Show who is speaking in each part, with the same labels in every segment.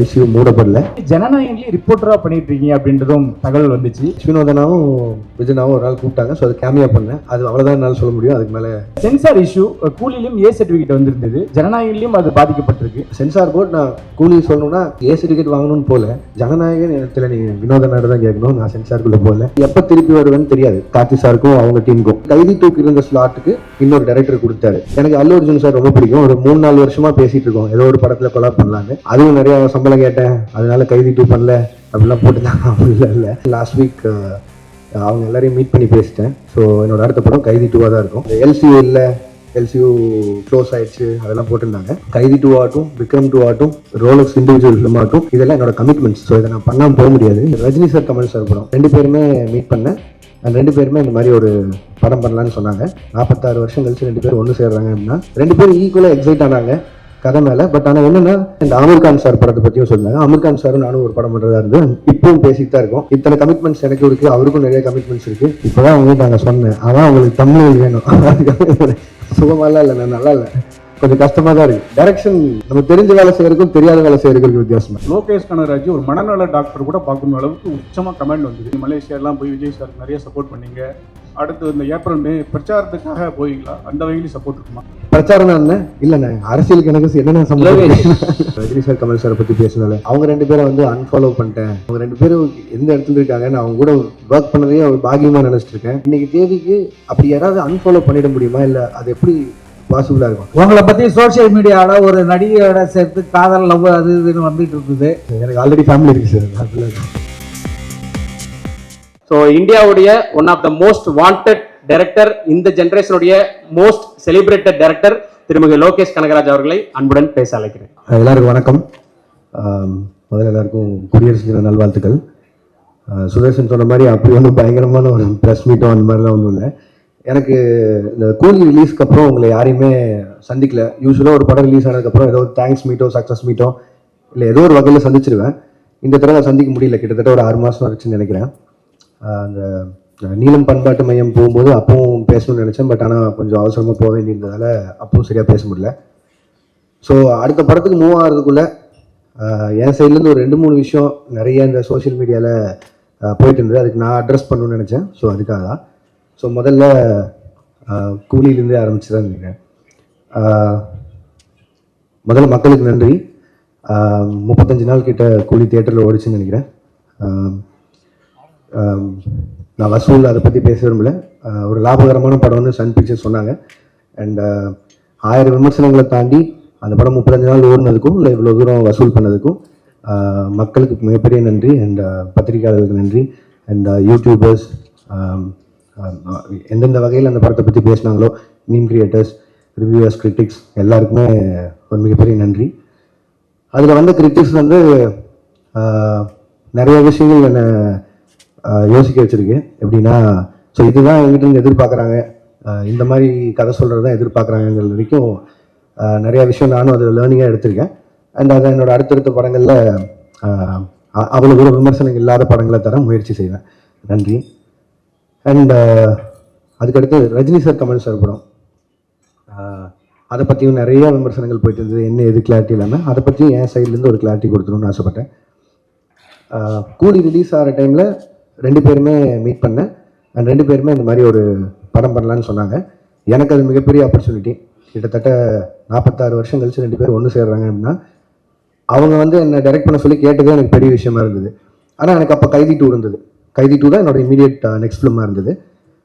Speaker 1: LCU மூடப்படல.
Speaker 2: ஜனநாயகி ரிப்போர்ட்டரா பண்ணிட்டு இருக்கீங்க அப்படின்றதும் தகவல் வந்துச்சு.
Speaker 1: வினோதனாவும் விஜயனாவும் ஒரு நாள் கூப்பிட்டாங்க. ஸோ அது கேமியா பண்ணேன். அது அவ்வளோதான் என்னால் சொல்ல முடியும். அதுக்கு மேலே
Speaker 2: சென்சார் இஷ்யூ கூலிலும் ஏ சர்டிஃபிகேட் வந்திருந்தது, ஜனநாயகிலையும் அது பாதிக்கப்பட்டிருக்கு.
Speaker 1: சென்சார் போர்டு நான் கூலி சொல்லணும்னா ஏ சர்டிஃபிகேட் வாங்கணும்னு போல, ஜனநாயகன் இடத்துல நீங்கள் வினோதனாட தான் கேட்கணும். நான் சென்சாருக்குள்ளே போகல. எப்போ திருப்பி வருவேன்னு தெரியாது. கார்த்தி சாருக்கும் அவங்க டீமுக்கும். கைதி தூக்கி இருந்த ஸ்லாட்டுக்கு இன்னொரு டைரக்டர் கொடுத்தாரு. எனக்கு அல்லு அர்ஜுன் சார் ரொம்ப பிடிக்கும். ஒரு 3-4 வருஷமா பேசிட்டு இருக்கோம் ஏதோ ஒரு படத்துல கொலாப் பண்ணலான்னு. அதுவும் நிறைய சம்பளம் கேட்டேன், அதனால கைதி 2 பண்ணல அப்படிலாம் போட்டுதான். இல்லை லாஸ்ட் வீக் அவங்க எல்லாரையும் மீட் பண்ணி பேசிட்டேன். ஸோ என்னோட அடுத்த படம் கைதி 2 தான் இருக்கும். எல்சியூ இல்லை, எல்சியூ க்ளோஸ் ஆயிடுச்சு அதெல்லாம் போட்டிருந்தாங்க. கைதி 2 ஆகட்டும், விக்ரம் 2 ஆகட்டும், ரோலக்ஸ் இண்டிவிஜுவல் ஃபிலிம் ஆகட்டும், இதெல்லாம் என்னோட கமிட்மெண்ட்ஸ். ஸோ இதை நான் பண்ணாமல் போக முடியாது. ரஜினி சார், கமல் சார் படம் 2 பேருமே மீட் பண்ணேன். அந்த 2 பேருமே இந்த மாதிரி ஒரு படம் பண்ணலான்னு சொன்னாங்க. 46 வருஷம் கழிச்சு 2 பேரும் ஒன்று சேர்றாங்க அப்படின்னா 2 பேரும் ஈக்குவலாக எக்ஸைட் ஆனாங்க கதை மேலே. பட் ஆனால் என்னன்னா, இந்த அமீர் கான் சார் படத்தை பற்றியும் சொன்னாங்க. அமீர் கான் சாரும் நானும் ஒரு படம் பண்ணுறதா இருந்து இப்பவும் பேசிட்டு தான் இருக்கோம். இத்தனை கமிட்மெண்ட்ஸ் எனக்கு இருக்குது, அவருக்கும் நிறைய கமிட்மெண்ட்ஸ் இருக்குது. இப்போதான் அவங்களுக்கு நாங்கள் சொன்னேன், அதான் அவங்களுக்கு தமிழ் வேணும். சுகமாலாம் இல்லை, நான் நல்லா இல்லை, கொஞ்சம் கஷ்டமா தான் இருக்கு. டைரக்ஷன் நம்ம தெரிஞ்ச வேலை செய்யறதுக்கும் தெரியாத வேலை செய்யறதுக்கு வித்தியாசம்.
Speaker 3: லோகேஷ் கனகராஜ் ஒரு மனநல டாக்டர் கூட பார்க்கணும் அளவுக்கு உச்சமா கமெண்ட் வந்தது. மலேசியாலாம் போய் விஜய் சார் நிறைய சப்போர்ட் பண்ணீங்க. அடுத்து இந்த ஏப்ரல் மே பிரச்சாரத்துக்காக போவீங்களா? அந்த வகையிலும் சப்போர்ட் இருக்குமா?
Speaker 1: பிரச்சாரம் தான் இல்லைண்ணே, அரசியலுக்கு எனக்கு என்னென்ன சம்பளம். ரஜினி சார், கமல் சாரை பத்தி பேசினால அவங்க 2 பேரை வந்து அன்ஃபாலோ பண்ணிட்டேன். அவங்க 2 பேரும் எந்த இடத்துல இருக்காங்க, நான் அவங்க கூட ஒர்க் பண்ணதே ஒரு பாகியமா நினைச்சிட்டு இருக்கேன். இன்னைக்கு தேதிக்கு அப்படி யாராவது அன்ஃபாலோ பண்ணிட முடியுமா? இல்லை அது எப்படி பாசிபிளா இருக்கும்?
Speaker 4: உங்களை பத்தி சோசியல் மீடியால ஒரு நடிகையோட சேர்த்து காதல், லவ் அது இதுன்னு வந்துட்டு இருக்குது.
Speaker 1: எனக்கு ஆல்ரெடி ஃபேமிலி இருக்கு சார்.
Speaker 5: ஸோ இந்தியாவுடைய one of the most wanted director, இந்த ஜெனரேஷனுடைய மோஸ்ட் செலிப்ரேட்டட் டைரக்டர் திருமிகு லோகேஷ் கனகராஜ் அவர்களை அன்புடன் பேச அழைக்கிறேன்.
Speaker 1: எல்லாருக்கும் வணக்கம். முதல்ல எல்லாருக்கும் குடியரசு தின நல்வாழ்த்துக்கள். சுதர்சன் சொன்ன மாதிரி அப்படி ஒன்றும் பயங்கரமான ஒரு ப்ரெஸ் மீட்டோ அந்த மாதிரிலாம் ஒன்றும் இல்லை. எனக்கு இந்த கூலி ரிலீஸ்க்கு அப்புறம் உங்களை யாரையுமே சந்திக்கல. யூஸ்வலாக ஒரு படம் ரிலீஸ் ஆனதுக்கப்புறம் ஏதோ ஒரு தேங்க்ஸ் மீட்டோ, சக்ஸஸ் மீட்டோ இல்லை ஏதோ ஒரு வகையில் சந்திச்சிருவேன். இந்த தடவை சந்திக்க முடியல. கிட்டத்தட்ட ஒரு 6 மாதம் ஆச்சுன்னு நினைக்கிறேன். அந்த நீலம் பண்பாட்டு மையம் போகும்போது அப்பவும் பேசணும்னு நினச்சேன். பட் ஆனால் கொஞ்சம் அவசரமாக போக வேண்டியிருந்ததால் அப்பவும் சரியாக பேச முடியல. ஸோ அடுத்த படத்துக்கு மூவ் ஆகிறதுக்குள்ளே என் சைட்லேருந்து ஒரு 2-3 விஷயம் நிறைய இந்த சோஷியல் மீடியாவில் போயிட்டு இருந்தது. அதுக்கு நான் அட்ரஸ் பண்ணணும்னு நினச்சேன். ஸோ அதுக்காக தான். ஸோ முதல்ல கூலியிலேருந்தே ஆரம்பிச்சு தான் நினைக்கிறேன். முதல்ல மக்களுக்கு நன்றி. 35 நாள் கிட்ட கூலி தியேட்டரில் ஓடிச்சுன்னு நினைக்கிறேன். நான் வசூல் அதை பற்றி பேச விரும்பல. ஒரு லாபகரமான படம்னு சன் பிக்சர்ஸ் சொன்னாங்க. அண்ட் 1000 விமர்சனங்களை தாண்டி அந்த படம் 35 நாள் ஓடினதுக்கும் இல்லை இவ்வளோ தூரம் வசூல் பண்ணதுக்கும் மக்களுக்கு மிகப்பெரிய நன்றி. அண்ட் பத்திரிகையாளர்களுக்கு நன்றி. அண்ட் யூடியூபர்ஸ் எந்தெந்த வகையில் அந்த படத்தை பற்றி பேசினாங்களோ, மீம் கிரியேட்டர்ஸ், ரிவ்யூவர்ஸ், கிரிட்டிக்ஸ் எல்லாருக்குமே ஒரு மிகப்பெரிய நன்றி. அதில் வந்த கிரிட்டிக்ஸ் வந்து நிறைய விஷயங்கள் என்னை யோசிக்க வச்சுருக்கு. எப்படின்னா, ஸோ இதுதான் எங்கிட்ட எதிர்பார்க்குறாங்க, இந்த மாதிரி கதை சொல்கிறது தான் எதிர்பார்க்குறாங்கிற வரைக்கும் நிறைய விஷயம் நானும் அதை லேர்னிங்காக எடுத்திருக்கேன். அண்ட் அதை என்னோடய அடுத்தடுத்த படங்களில் அவ்வளோ தூரம் விமர்சனங்கள் இல்லாத படங்களை தர முயற்சி செய்வேன். நன்றி. அண்ட் அதுக்கடுத்து ரஜினி சார், கமல் சார் படம், அதை பற்றியும் நிறைய விமர்சனங்கள் போயிட்டு இருந்தது. என்ன எது கிளாரிட்டி இல்லாமல் அதை பற்றியும் என் சைட்லேருந்து ஒரு கிளாரிட்டி கொடுத்துருன்னு ஆசைப்பட்டேன். கூலி ரிலீஸ் ஆகிற டைமில் 2 பேருமே மீட் பண்ணேன். அண்ட் 2 பேருமே இந்த மாதிரி ஒரு படம் பண்ணலான்னு சொன்னாங்க. எனக்கு அது மிகப்பெரிய ஆப்பர்ச்சுனிட்டி. கிட்டத்தட்ட 46 வருஷம் கழிச்சு 2 பேரும் ஒன்று சேர்றாங்க அப்படின்னா அவங்க வந்து என்னை டைரக்ட் பண்ண சொல்லி கேட்டதே எனக்கு பெரிய விஷயமா இருந்தது. ஆனால் எனக்கு அப்போ கைதி 2 இருந்தது. கைதி 2 தான் என்னோட இமீடியட் நெக்ஸ்ட் ஃபிலிமாக இருந்தது.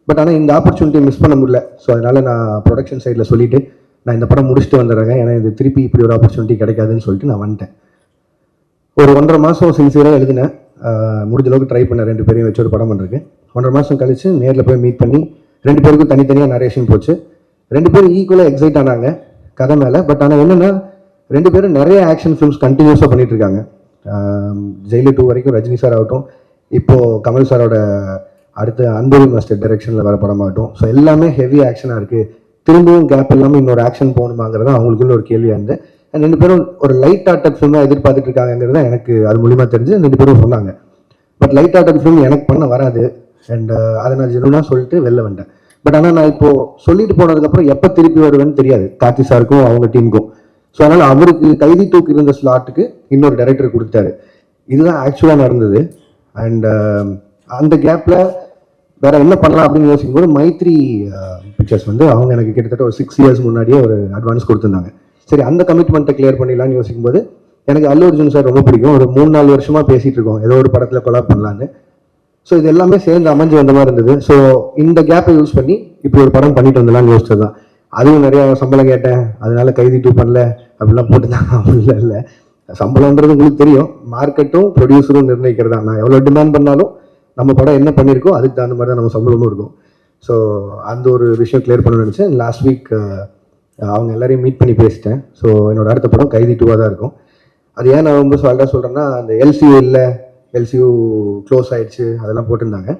Speaker 1: பட் ஆனால் இந்த ஆப்பர்ச்சுனிட்டியை மிஸ் பண்ண முடியல. ஸோ அதனால் நான் ப்ரொடக்ஷன் சைடில் சொல்லிவிட்டு நான் இந்த படம் முடிச்சுட்டு வந்துடுறேங்க, ஏன்னா இது திருப்பி இப்படி ஒரு ஆப்பர்ச்சுனிட்டி கிடைக்காதுன்னு சொல்லிட்டு நான் வந்துட்டேன். ஒரு 1.5 மாதம் சின்சியராக எழுதினேன். முடிஞ்ச அளவுக்கு ட்ரை பண்ண 2 பேரையும் வச்சு ஒரு படம் பண்ணுறதுக்கு. 1.5 மாதம் கழிச்சு நேரில் போய் மீட் பண்ணி 2 பேருக்கும் தனித்தனியாக நரேஷன் போச்சு. 2 பேரும் ஈக்குவலாக எக்ஸைட் ஆனாங்க கதை மேலே. பட் ஆனால் என்னென்னா 2 பேரும் நிறைய ஆக்ஷன் ஃபிலிம்ஸ் கண்டினியூஸாக பண்ணிட்டு இருக்காங்க. ஜெயிலர் 2 வரைக்கும் ரஜினி சார் ஆகட்டும், இப்போது கமல் சாரோட அடுத்த அன்புரி மாஸ்டர் டைரக்ஷனில் வர படமாகட்டும். ஸோ எல்லாமே ஹெவி ஆக்ஷனாக இருக்குது. திரும்பவும் கேப் இல்லாமல் இன்னொரு ஆக்ஷன் போகணுமாங்கிறது அவங்களுக்குள்ள ஒரு கேள்வியாக இருந்து 2 பேரும் ஒரு லைட் ஆர்டட் ஃபிலிமாக எதிர்பார்த்துட்டு இருக்காங்கிறது எனக்கு அது மூலிமா தெரிஞ்சு 2 பேரும் சொன்னாங்க. பட் லைட் ஆர்டட் ஃபிலிம் எனக்கு பண்ண வராது. அண்ட் அதை நான் ஜெனுவனாக சொல்லிட்டு வெளில வந்துட்டேன். பட் ஆனால் நான் இப்போது சொல்லிட்டு போனதுக்கப்புறம் எப்போ திருப்பி வருவேன்னு தெரியாது கார்த்தி சாருக்கும் அவங்க டீமுக்கும். ஸோ அதனால் அவருக்கு கைதி டூக்கு இருந்த ஸ்லாட்டுக்கு இன்னொரு டைரக்டர் கொடுத்தாரு. இதுதான் ஆக்சுவலாக நடந்தது. அண்ட் அந்த கேப்பில் வேற என்ன பண்ணலாம் அப்படின்னு யோசிக்கும்போது மைத்ரி பிக்சர்ஸ் வந்து அவங்க எனக்கு கிட்டத்தட்ட ஒரு 6 இயர்ஸ் முன்னாடியே ஒரு அட்வான்ஸ் கொடுத்துருந்தாங்க. சரி, அந்த கமிட்மெண்ட்டை கிளியர் பண்ணிடலாம்னு யோசிக்கும்போது எனக்கு அல்லு அர்ஜுன் சார் ரொம்ப பிடிக்கும். ஒரு 3-4 வருஷமாக பேசிகிட்டு இருக்கோம் ஏதோ ஒரு படத்தில் கொலாப் பண்ணலான்னு. ஸோ இது எல்லாமே சேர்ந்து அமைஞ்சு வந்த மாதிரி இருந்தது. ஸோ இந்த கேப்பை யூஸ் பண்ணி இப்படி ஒரு படம் பண்ணிட்டு வந்துடலாம்னு யோசிச்சது தான். அதுவும் நிறையா சம்பளம் கேட்டேன், அதனால கைதி 2 பண்ணல அப்படிலாம் போட்டுதான். அப்படிலாம் இல்லை, சம்பளம்ன்றது உங்களுக்கு தெரியும், மார்க்கெட்டும் ப்ரொடியூசரும் நிர்ணயிக்கிறதா. நான் எவ்வளோ டிமாண்ட் பண்ணாலும் நம்ம படம் என்ன பண்ணியிருக்கோம் அதுக்கு தகுந்த மாதிரி தான் நம்ம சம்பளமும் இருக்கும். ஸோ அந்த ஒரு விஷயம் கிளியர் பண்ணணும்னு நினச்சேன். லாஸ்ட் வீக் அவங்க எல்லாரையும் மீட் பண்ணி பேசிட்டேன். ஸோ என்னோட அடுத்த படம் கைதி 2 தான் இருக்கும். அது ஏன் நான் ரொம்ப சால்ட்டாக சொல்கிறேன்னா, அந்த எல்சியூ இல்லை, எல்சியூ க்ளோஸ் ஆயிடுச்சு அதெல்லாம் போட்டிருந்தாங்க.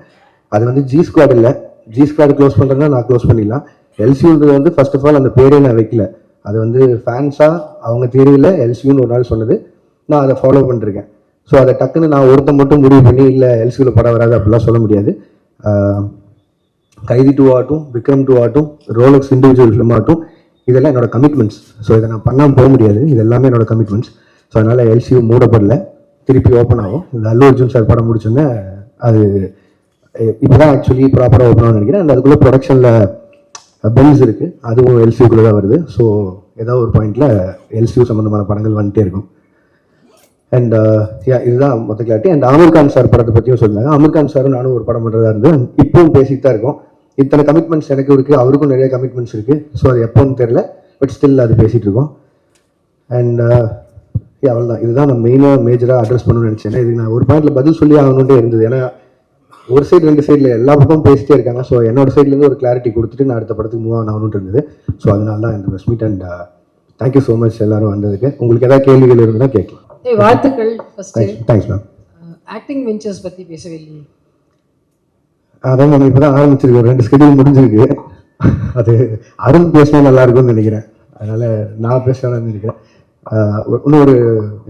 Speaker 1: அது வந்து ஜி ஸ்குவாட் இல்லை. ஜி ஸ்குவாட் க்ளோஸ் பண்ணுறதுனா நான் க்ளோஸ் பண்ணிடலாம். எல்சியூன்றது வந்து ஃபர்ஸ்ட் ஆஃப் ஆல் அந்த பேரே நான் வைக்கல. அது வந்து ஃபேன்ஸாக அவங்க தேர்வில் எல்சியூன்னு ஒரு நாள் சொன்னது, நான் அதை ஃபாலோ பண்ணிருக்கேன். ஸோ அதை டக்குன்னு நான் ஒருத்தன் மட்டும் முடிவு பண்ணி இல்லை எல்சியூவில் படம் வராது அப்படிலாம் சொல்ல முடியாது. கைதி 2 ஆகட்டும், விக்ரம் 2 ஆகட்டும், ரோலக்ஸ் இண்டிவிஜுவல் ஃபிலிம் ஆகட்டும், இதெல்லாம் என்னோட கமிட்மெண்ட்ஸ். ஸோ இதை நான் பண்ணாமல் போக முடியாது, இது எல்லாமே என்னோட கமிட்மெண்ட்ஸ். ஸோ அதனால் எல்சியூ மூடப்படல, திருப்பி ஓப்பன் ஆகும். இந்த அல்லு அர்ஜுன் சார் படம் முடிச்சோன்னே அது இப்போ தான் ஆக்சுவலி ப்ராப்பராக ஓப்பன் ஆகும்னு நினைக்கிறேன். அண்ட் அதுக்குள்ளே ப்ரொடக்ஷனில் பெல்ஸ் இருக்குது, அதுவும் எல்சியூக்குள்ளே தான் வருது. ஸோ ஏதாவது ஒரு பாயிண்டில் எல்சியூ சம்மந்தமான படங்கள் வந்துட்டே இருக்கும். அண்ட் இதுதான் மொத்த clarity. And Aamir Khan sir படத்தை பற்றியும் சொன்னாங்க. அமீர் கான் சாரும் நானும் ஒரு படம் பண்ணுறதா இருந்து இப்பவும் பேசிட்டு தான் இருக்கோம். இத்தனை கமிட்மெண்ட்ஸ் எனக்கு இருக்குது, அவருக்கும் நிறைய கமிட்மெண்ட்ஸ் இருக்குது. ஸோ அது எப்போன்னு தெரியல, பட் ஸ்டில் அது பேசிகிட்டு இருக்கோம். அண்ட் அவ்வளோதான், இதுதான் நான் மேஜராக அட்ரஸ் பண்ணணும்னு நினச்சேன். ஏன்னா இதுக்கு நான் ஒரு பாயிண்டில் பதில் சொல்லி ஆகணுன்ட்டே இருந்தது. ஏன்னா ஒரு சைடு 2 சைடில் எல்லா பக்கமும் பேசிட்டே இருக்காங்க. ஸோ என்னோட சைட்லேருந்து ஒரு கிளாரிட்டி கொடுத்துட்டு நான் அடுத்த படத்துக்கு மூவ் ஆகணும்னு இருந்தது. ஸோ அதனால தான் இந்த press meet. And thank you so much எல்லாரும் வந்ததுக்கு. உங்களுக்கு ஏதாவது கேள்விகள் இருந்தால் கேட்கலாம்.
Speaker 6: வாழ்த்துக்கள். First
Speaker 1: thanks ma'am.
Speaker 6: Acting ventures பத்தி பேசவே இல்லையே.
Speaker 1: அதான் மேம் இப்போ தான் ஆரம்பிச்சிருக்கு, 2 ஸ்கெடியூல் முடிஞ்சிருக்கு. அது அருண் பேசினா நல்லா இருக்கும்னு நினைக்கிறேன், அதனால நான் பேசணும்னு நினைக்கிறேன். இன்னொரு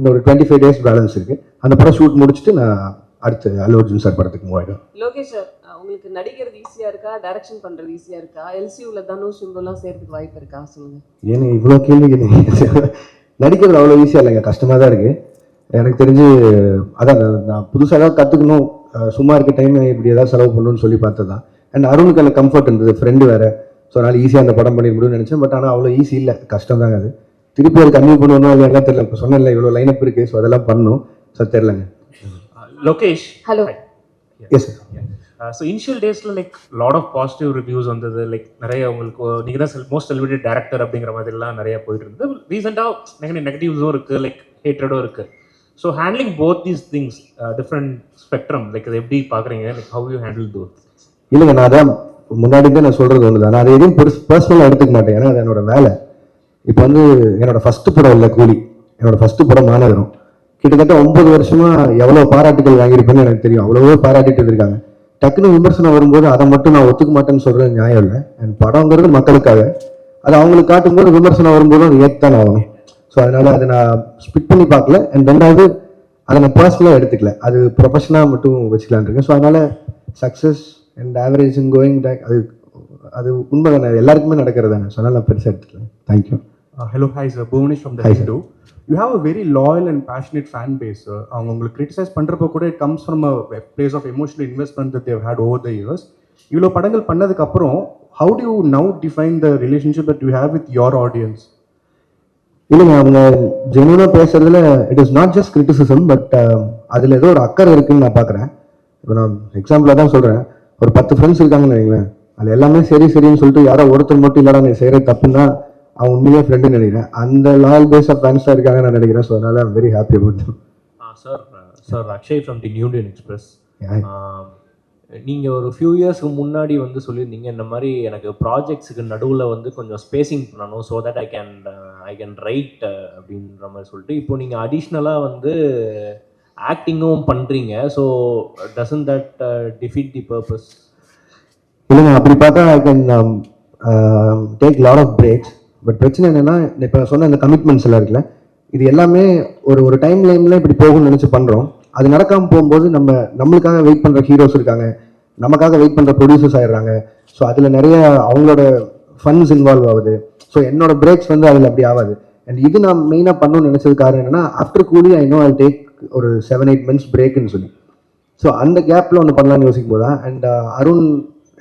Speaker 1: 25 டேஸ் பேலன்ஸ் இருக்கு. அந்த படம் ஷூட் முடிச்சுட்டு நான் அடுத்து அல்லு அர்ஜுன் சார் படத்துக்கு மூவ் ஆகிடும்.
Speaker 7: லோகேஷ் சார், உங்களுக்கு நடிக்கிறது ஈஸியா இருக்கா, டைரக்ஷன் பண்றது ஈஸியா இருக்கா? எல்சியூல தனுஷ் சிம்புலாம் சேர்த்துக்கு வாய்ப்பு இருக்கா சொல்லுங்க.
Speaker 1: ஏன்னா இவ்வளோ கேள்வி நடிக்கிறது அவ்வளோ ஈஸியாக இல்லைங்க, கஷ்டமாக தான் இருக்குது எனக்கு தெரிஞ்சு. அதான் நான் புதுசாக ஏதாவது கற்றுக்கணும், சும்மா இருக்க டைம் இப்படி ஏதாவது செலவு பண்ணணும்னு சொல்லி பார்த்தது தான். அண்ட் அருணுக்கு எனக்கு கம்ஃபர்ட் இருந்தது, ஃப்ரெண்டு வேறு. ஸோ அதனால் ஈஸியாக அந்த படம் பண்ணி முடியும்னு நினச்சேன். பட் ஆனால் அவ்வளோ ஈஸி இல்லை, கஷ்டம் தாங்க அது. திருப்பி அது கம்மி பண்ணுவோம் இல்லையா தெரியல. இப்போ சொன்னேன்ல இவ்வளோ லைனப் இருக்குது, ஸோ அதெல்லாம் பண்ணணும். ஸோ தெரிலங்க.
Speaker 8: Lokesh.
Speaker 7: Hello.
Speaker 1: Yes sir.
Speaker 8: So initial days like lot of positive reviews வந்தது, லைக் நிறைய உங்களுக்கு நீங்கள் தான் மோஸ்ட் செலிபிரேட்டட் டேரக்டர் அப்படிங்கிற மாதிரிலாம் நிறைய போயிட்டு இருந்தது. ரீசெண்டாக நெகட்டிவ்ஸும் இருக்குது, லைக் ஹேட்ரடும் இருக்குது. So handling both these things different spectrum, like அதை எப்படி பார்க்குறீங்க, like how you handle those?
Speaker 1: இல்லைங்க, நான் அதான் முன்னாடி தான் நான் சொல்கிறது ஒன்று தான். நான் அதை எதுவும் பர்சனலாக எடுத்துக்க மாட்டேன், ஏன்னா அது என்னோட வேலை. இப்போ வந்து என்னோட ஃபஸ்ட்டு படம் இல்லை கூலி, என்னோட ஃபஸ்ட்டு படம் மாநகரம். கிட்டத்தட்ட 9 வருஷமா எவ்வளோ பாராட்டுகள் வாங்கியிருப்பேன்னு எனக்கு தெரியும். அவ்வளவோ பாராட்டிட்டு இருக்காங்க. டக்குன்னு விமர்சனம் வரும்போது அதை மட்டும் நான் ஒத்துக்க மாட்டேன்னு சொல்கிறது நியாயம் இல்லை. என் படங்கிறது மக்களுக்காக, அது அவங்களுக்கு காட்டும்போது விமர்சனம் வரும்போது அது ஏற்றானே ஆகணும். ஸோ அதனால் அதை நான் ஸ்பிட் பண்ணி பார்க்கல. அண்ட் ரெண்டாவது அதை நான் பர்சனலாக எடுத்துக்கல, அது ப்ரொஃபஷனாக மட்டும் வச்சுக்கலான் இருக்கேன். ஸோ அதனால் success and average and going back அது உண்மை தானே, எல்லாருக்குமே நடக்கிறது தானே. ஸோ அதனால் நான் பெருசாக எடுத்துக்கல. Thank you.
Speaker 3: Hello, hi sir, Bhuvanesh from the
Speaker 1: Hi,
Speaker 3: Hindu. You have a very loyal and passionate fan base, sir. அவங்க உங்களுக்கு கிரிட்டிசைஸ் பண்ணுறப்போ கூட it comes from a place of emotional investment that they've had over the years. இவ்வளோ படங்கள் பண்ணதுக்கப்புறம் how do you now define the relationship that you have with your audience?
Speaker 1: இல்லைங்க, அவங்க ஜென்யூனாக பேசுறதுல it is not just criticism, but அதில் ஏதோ ஒரு அக்கறை இருக்குன்னு நான் பார்க்குறேன். இப்போ நான் எக்ஸாம்பிளாக தான் சொல்கிறேன், ஒரு 10 ஃப்ரெண்ட்ஸ் இருக்காங்கன்னு வைங்களேன், அது எல்லாமே சரின்னு சொல்லிட்டு யாரோ ஒருத்தர் மட்டும் இல்லைடா நீ செய்கிறது தப்புன்னா அவன் உண்மையிலே ஃப்ரெண்டுன்னு நினைக்கிறேன். அந்த லாயல் பேஸ் ஆஃப் ஃபேன்ஸாக இருக்காங்க நான் நினைக்கிறேன். ஸோ அதனால I'm very happy about them.
Speaker 9: Sir Akshay from the new Indian express. நீங்கள் ஒரு ஃபியூ இயர்ஸ்க்கு முன்னாடி வந்து சொல்லியிருந்தீங்க, இந்த மாதிரி எனக்கு ப்ராஜெக்ட்ஸுக்கு நடுவில் வந்து கொஞ்சம் ஸ்பேசிங் பண்ணணும், so that I can write அப்படின்ற மாதிரி சொல்லிட்டு, இப்போ நீங்கள் அடிஷ்னலாக வந்து ஆக்டிங்கும் பண்ணுறீங்க. So doesn't that defeat the purpose?
Speaker 1: இல்லைங்க, அப்படி பார்த்தா I can take lot of breaks. But பிரச்சனை என்னென்னா, இப்போ சொன்ன அந்த கமிட்மெண்ட்ஸ் எல்லாம் இருக்குல்ல, இது எல்லாமே ஒரு டைம் லைனில் இப்படி போகும்னு நினச்சி பண்ணுறோம். அது நடக்காமல் போகும்போது நம்மளுக்காக வெயிட் பண்ணுற ஹீரோஸ் இருக்காங்க, நமக்காக வெயிட் பண்ணுற ப்ரொடியூசர்ஸ் ஆயிடுறாங்க. ஸோ அதில் நிறைய அவங்களோட ஃபண்ட்ஸ் இன்வால்வ் ஆகுது. ஸோ என்னோட பிரேக்ஸ் வந்து அதில் அப்படி ஆகாது. அண்ட் இது நான் மெயினாக பண்ணணும்னு நினச்சது காரணம் என்னன்னா, ஆஃப்டர் கூலி ஐ நோ ஐ டேக் ஒரு 7-8 months பிரேக்குன்னு சொல்லி. ஸோ அந்த கேப்பில் ஒன்று பண்ணலான்னு யோசிக்கும் போதா அண்ட் அருண்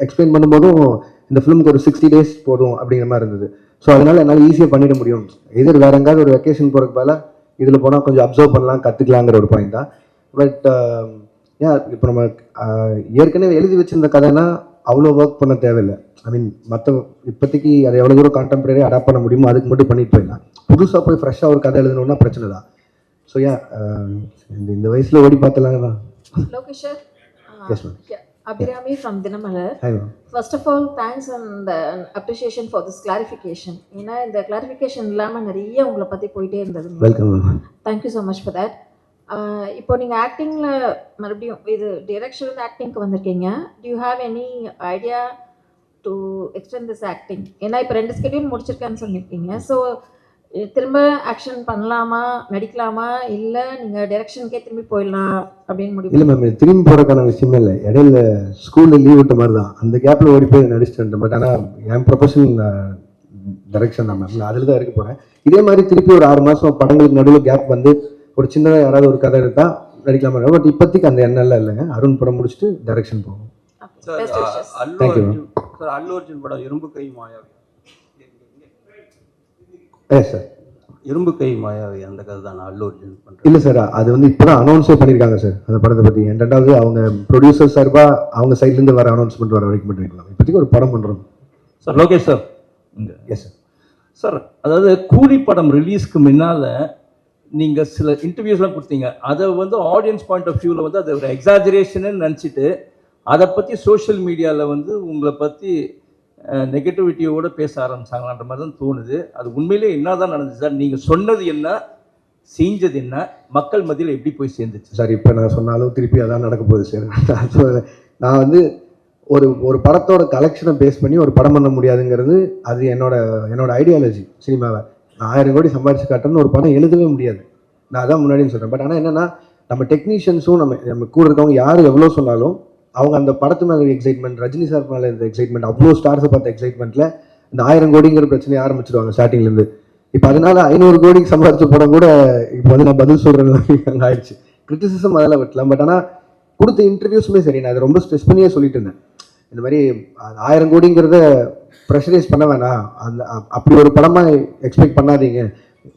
Speaker 1: எக்ஸ்பிளைன் பண்ணும்போதும் இந்த ஃபிலிமுக்கு ஒரு 60 days போதும் அப்படிங்கிற மாதிரி இருந்தது. ஸோ அதனால் என்னால் ஈஸியாக பண்ணிட முடியும். எதிர் வேறு எங்காவது ஒரு வெக்கேஷன் போகிறதுக்கு பதிலாக இதில் போனால் கொஞ்சம் அப்சர்வ் பண்ணலாம், கற்றுக்கலாங்கிற ஒரு பாயிண்ட் தான். பட் ஏன் இப்போ நம்ம ஏற்கனவே எழுதி வச்சிருந்த கதைனா அவ்வளோ ஒர்க் பண்ண தேவையில்லை. ஐ மீன் மற்ற இப்போதைக்கு அதை எவ்வளோ தூரம் கான்டெம்பரரி அடாப்ட் பண்ண முடியுமோ அதுக்கு மட்டும் பண்ணிட்டு போயிடலாம். புதுசாக போய் ஃப்ரெஷ்ஷாக ஒரு கதை எழுதணுன்னா பிரச்சனை தான். ஸோ ஏன் இந்த வயசில் ஓடி பார்த்தலாங்க தான்.
Speaker 7: Lokesh sir,
Speaker 1: Yes, ma'am.
Speaker 7: Abhirami from Dinamalar.
Speaker 1: Hi, ma'am.
Speaker 7: First of all, thanks and appreciation for this clarification. ஏன்னா இந்த clarification இல்லாமல் நிறைய உங்களை பற்றி போயிட்டே இருந்தது.
Speaker 1: Welcome ma'am.
Speaker 7: Thank you so much for that. இப்போ நீங்கள் ஆக்டிங்கில் மறுபடியும் இது டிரெக்ஷன் ஆக்டிங்க்கு வந்திருக்கீங்க. To you have any idea to extend this acting? ஏன்னா இப்போ 2 ஸ்கெடியூல் முடிச்சிருக்கேன்னு சொல்லியிருக்கீங்க. ஸோ திரும்ப ஆக்ஷன் பண்ணலாமா, நடிக்கலாமா, இல்லை நீங்கள் டைரக்ஷனுக்கே திரும்பி போயிடலாம் அப்படின்னு முடிவு?
Speaker 1: இல்லை மேம், திரும்பி போகிறக்கான விஷயமே இல்லை. இடையில ஸ்கூலில் லீவ் விட்ட மாதிரி தான் அந்த கேப்பில் ஓடி போய் நடிச்சுட்டு. பட் ஆனால் என் ப்ரொஃபஷன் டைரக்ஷன் தான் மேம், நான் அதில் தான் இருக்க போகிறேன். இதே மாதிரி திருப்பி ஒரு 6 மாதம் படங்களுக்கு நடுவில் கேப் வந்து ஒரு சின்னதாக யாராவது ஒரு கதை எடுத்தால் நடிக்கலாமா. பட் இப்போதைக்கு அந்த எண்ணெல்லாம் இல்லைங்க. அருண் படம் முடிச்சுட்டு டைரக்ஷன் போகும். Thank you, ma'am.
Speaker 10: சார் அல்லு அர்ஜுன் படம் இரும்பு கை மாயாவி.
Speaker 1: சார்
Speaker 10: இரும்பு கை மாயாவி அந்த கதை தான் அல்லு அர்ஜுன் பண்ணுறேன்.
Speaker 1: இல்லை சார், அது வந்து இப்போ தான் அனௌன்ஸே பண்ணியிருக்காங்க சார் அந்த படத்தை பற்றி. ரெண்டாவது அவங்க ப்ரொடியூசர் சார்பாக அவங்க சைட்லேருந்து வர அனௌன்ஸ்மெண்ட் வர வரைக்கும் மட்டும் இருக்கலாம். இப்போதைக்கு ஒரு படம் பண்ணுறோம்
Speaker 11: sir. Lokesh sir.
Speaker 1: Yes sir.
Speaker 11: Sir அதாவது கூலி படம் ரிலீஸ்க்கு முன்னால் நீங்கள் சில இன்டர்வியூஸ்லாம் கொடுத்தீங்க. அதை வந்து ஆடியன்ஸ் பாயிண்ட் ஆஃப் வியூவில் வந்து அது ஒரு எக்ஸாஜரேஷன்னு நினச்சிட்டு அதை பற்றி சோஷியல் மீடியாவில் வந்து உங்களை பற்றி நெகட்டிவிட்டியோட பேச ஆரம்பிச்சாங்கன்ற மாதிரி தான் தோணுது. அது உண்மையிலே என்ன தான் நடந்துச்சு சார்? நீங்கள் சொன்னது என்ன, செஞ்சது என்ன, மக்கள் மத்தியில் எப்படி போய் சேர்ந்துச்சு
Speaker 1: சார்? இப்போ நான் சொன்னாலும் திருப்பி அதான் நடக்க போகுது சார். நான் வந்து ஒரு படத்தோட கலெக்ஷனை பேஸ் பண்ணி ஒரு படம் பண்ண முடியாதுங்கிறது அது என்னோட ஐடியாலஜி. சினிமாவை 1000 கோடி சம்பாதிச்சு காட்டுறேன்னு ஒரு படம் எழுதவே முடியாது. நான் அதான் முன்னாடின்னு சொல்கிறேன். பட் ஆனால் என்னென்னா நம்ம டெக்னீஷியன்ஸும் நம்ம கூட இருக்கவங்க யார் எவ்வளோ சொன்னாலும் அவங்க அந்த படத்து மேலே எக்ஸைட்மெண்ட், ரஜினி சார் மேலே இந்த எக்ஸைட்மெண்ட், அவ்வளோ ஸ்டார்ஸை பார்த்த எக்ஸைட்மெண்ட்டில் இந்த 1000 கோடிங்கிற பிரச்சனையை ஆரம்பிச்சிடுவாங்க ஸ்டார்டிங்லேருந்து. இப்போ அதனால 500 கோடிக்கு சம்பாதிச்ச படம் கூட இப்போ வந்து நான் பதில் சொல்கிறேன் அங்கே ஆயிடுச்சு. கிரிட்டிசிசம் அதெல்லாம் விட்டலாம். பட் ஆனால் கொடுத்த இன்டர்வியூஸுமே சரி, நான் அதை ரொம்ப ஸ்ட்ரெஸ் பண்ணியே சொல்லிட்டு இருந்தேன். இந்த மாதிரி 1000 கோடிங்கிறத ப்ரெஷரைஸ் பண்ண வேணாம், அந்த அப்படி ஒரு படமாக எக்ஸ்பெக்ட் பண்ணாதீங்க.